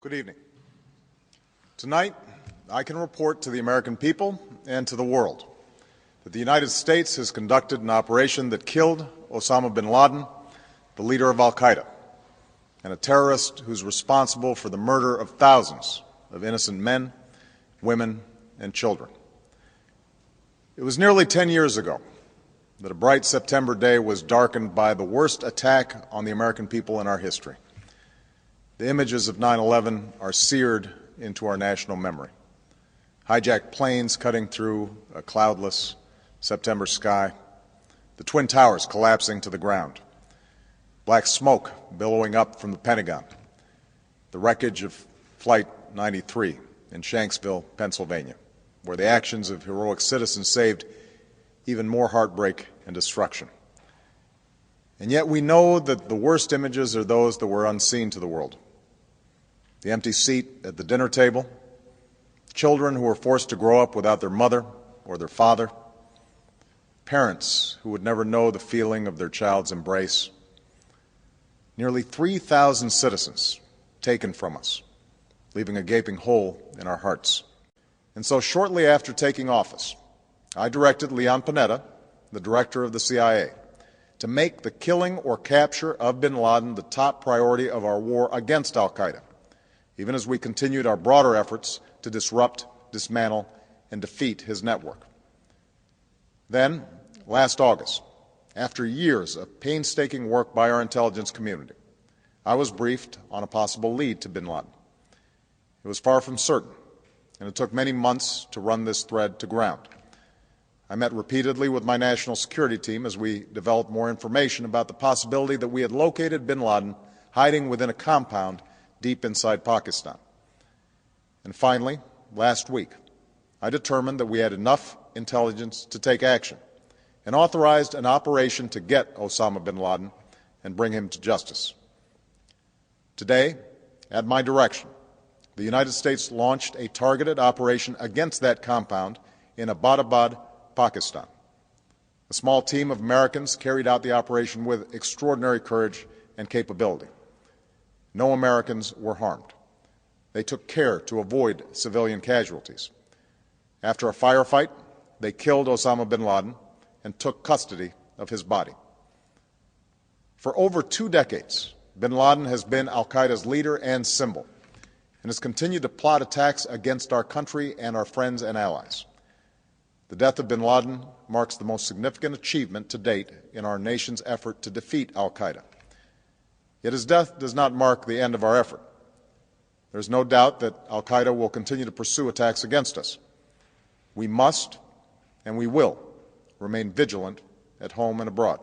Good evening. Tonight, I can report to the American people and to the world that the United States has conducted an operation that killed Osama bin Laden, the leader of al-Qaeda, and a terrorist who's responsible for the murder of thousands of innocent men, women, and children. It was nearly 10 years ago that a bright September day was darkened by the worst attack on the American people in our history. The images of 9/11 are seared into our national memory. Hijacked planes cutting through a cloudless September sky, the Twin Towers collapsing to the ground, black smoke billowing up from the Pentagon, the wreckage of Flight 93 in Shanksville, Pennsylvania, where the actions of heroic citizens saved even more heartbreak and destruction. And yet we know that the worst images are those that were unseen to the world. The empty seat at the dinner table, children who were forced to grow up without their mother or their father, parents who would never know the feeling of their child's embrace, nearly 3,000 citizens taken from us, leaving a gaping hole in our hearts. And so shortly after taking office, I directed Leon Panetta, the director of the CIA, to make the killing or capture of bin Laden the top priority of our war against al-Qaeda, even as we continued our broader efforts to disrupt, dismantle, and defeat his network. Then, last August, after years of painstaking work by our intelligence community, I was briefed on a possible lead to bin Laden. It was far from certain, and it took many months to run this thread to ground. I met repeatedly with my national security team as we developed more information about the possibility that we had located bin Laden hiding within a compound deep inside Pakistan. And finally, last week, I determined that we had enough intelligence to take action and authorized an operation to get Osama bin Laden and bring him to justice. Today, at my direction, the United States launched a targeted operation against that compound in Abbottabad, Pakistan. A small team of Americans carried out the operation with extraordinary courage and capability. No Americans were harmed. They took care to avoid civilian casualties. After a firefight, they killed Osama bin Laden and took custody of his body. For over 2 decades, bin Laden has been al-Qaeda's leader and symbol, and has continued to plot attacks against our country and our friends and allies. The death of bin Laden marks the most significant achievement to date in our nation's effort to defeat al-Qaeda. Yet his death does not mark the end of our effort. There is no doubt that al-Qaeda will continue to pursue attacks against us. We must, and we will, remain vigilant at home and abroad.